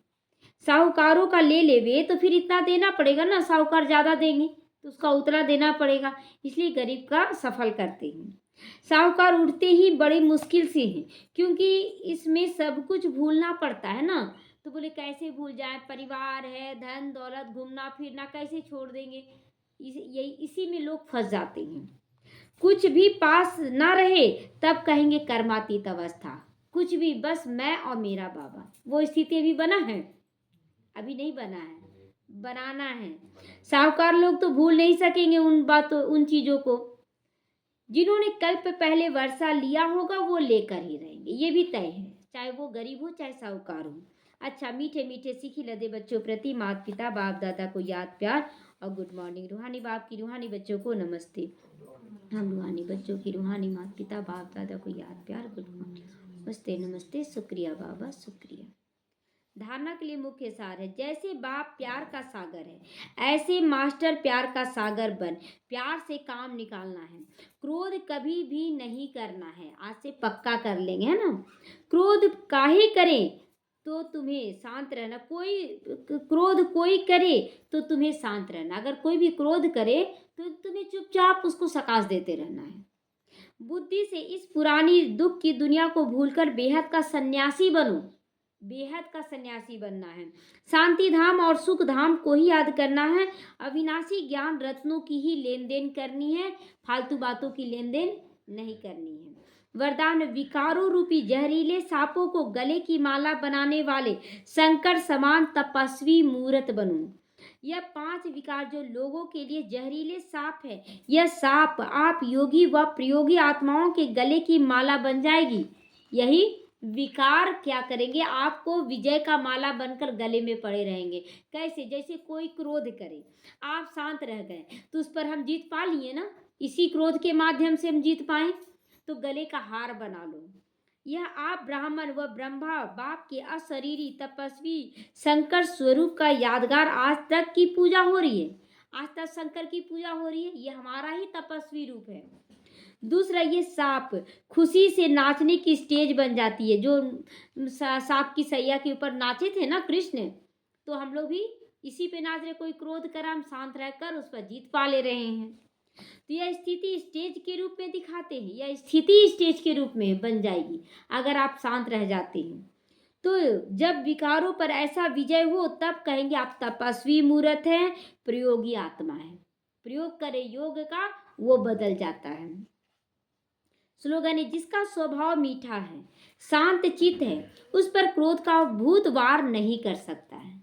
साहूकारों का ले लेवे तो फिर इतना देना पड़ेगा ना, साहूकार ज़्यादा देंगे तो उसका उतना देना पड़ेगा, इसलिए गरीब का सफल करते हैं। साहूकार उठते ही बड़ी मुश्किल से हैं, क्योंकि इसमें सब कुछ भूलना पड़ता है ना। तो बोले कैसे भूल जाए, परिवार है, धन दौलत, घूमना फिरना कैसे छोड़ देंगे। इसी में लोग फंस जाते हैं। कुछ भी पास ना रहे तब कहेंगे कर्मातीत अवस्था, कुछ भी, बस मैं और मेरा बाबा। वो स्थिति अभी बना है? अभी नहीं बना है, बनाना है। साहूकार लोग तो भूल नहीं सकेंगे उन बातों, उन चीज़ों को। जिन्होंने कल्प पहले वर्षा लिया होगा वो लेकर ही रहेंगे, ये भी तय है, चाहे वो गरीब हो चाहे साहूकार हो। अच्छा, मीठे मीठे सीखी लदे बच्चों प्रति माता पिता बाप दादा को याद प्यार और गुड मॉर्निंग। रूहानी बाप की रूहानी बच्चों को नमस्ते। हम रूहानी बच्चों की रूहानी माता पिता बाप दादा को याद प्यार गुड मॉर्निंग, नमस्ते नमस्ते, शुक्रिया बाबा शुक्रिया। धारणा के लिए मुख्य सार है, जैसे बाप प्यार का सागर है, ऐसे मास्टर प्यार का सागर बन प्यार से काम निकालना है। क्रोध कभी भी नहीं करना है, आज से पक्का कर लेंगे, है ना। क्रोध काहे करें तो तुम्हें शांत रहना, कोई क्रोध कोई करे तो तुम्हें शांत रहना। अगर कोई भी क्रोध करे तो तुम्हें चुपचाप उसको सकाश देते रहना है। बुद्धि से इस पुरानी दुख की दुनिया को भूलकर बेहद का सन्यासी बनो, बेहद का सन्यासी बनना है। शांति धाम और सुख धाम को ही याद करना है। अविनाशी ज्ञान रत्नों की ही लेन देन करनी है, फालतू बातों की लेन देन नहीं करनी है। वरदान, विकारों रूपी जहरीले सांपों को गले की माला बनाने वाले शंकर समान तपस्वी मूर्त बनो। यह 5 विकार जो लोगों के लिए जहरीले सांप है, यह सांप आप योगी व प्रयोगी आत्माओं के गले की माला बन जाएगी। यही विकार क्या करेंगे, आपको विजय का माला बनकर गले में पड़े रहेंगे। कैसे? जैसे कोई क्रोध करे, आप शांत रह गए तो उस पर हम जीत पा लिए ना, इसी क्रोध के माध्यम से हम जीत पाए, तो गले का हार बना लो। यह आप ब्राह्मण व ब्रह्मा बाप के अशरीरी तपस्वी शंकर स्वरूप का यादगार आज तक की पूजा हो रही है, आज तक शंकर की पूजा हो रही है, ये हमारा ही तपस्वी रूप है। दूसरा, ये सांप खुशी से नाचने की स्टेज बन जाती है। जो सांप की सैया के ऊपर नाचे थे ना कृष्ण, तो हम लोग भी इसी पे नाच रहे। कोई क्रोध करा, हम शांत रहकर उस पर जीत पा ले रहे हैं। तो यह स्थिति स्टेज के रूप में दिखाते हैं, यह स्थिति स्टेज के रूप में बन जाएगी अगर आप शांत रह जाते हैं। तो जब विकारों पर ऐसा विजय हो तब कहेंगे आप तपस्वी मूर्त हैं, प्रयोगी आत्मा है। प्रयोग करे योग का वो बदल जाता है। स्लोगन है, जिसका स्वभाव मीठा है, शांत चित्त है, उस पर क्रोध का भूत वार नहीं कर सकता है।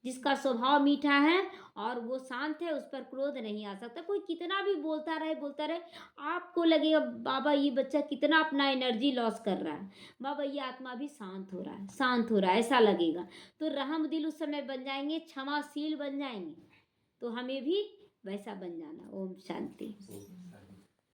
जिसका स्वभाव मीठा है और वो शांत है, उस पर क्रोध नहीं आ सकता। कोई कितना भी बोलता रहे, आपको लगेगा बाबा ये बच्चा कितना अपना एनर्जी लॉस कर रहा है, बाबा ये आत्मा भी शांत हो रहा है, शांत हो रहा है, ऐसा लगेगा। तो रहम दिल उस समय बन जाएंगे, क्षमाशील बन जाएंगे। तो हमें भी वैसा बन जाना। ओम शांति।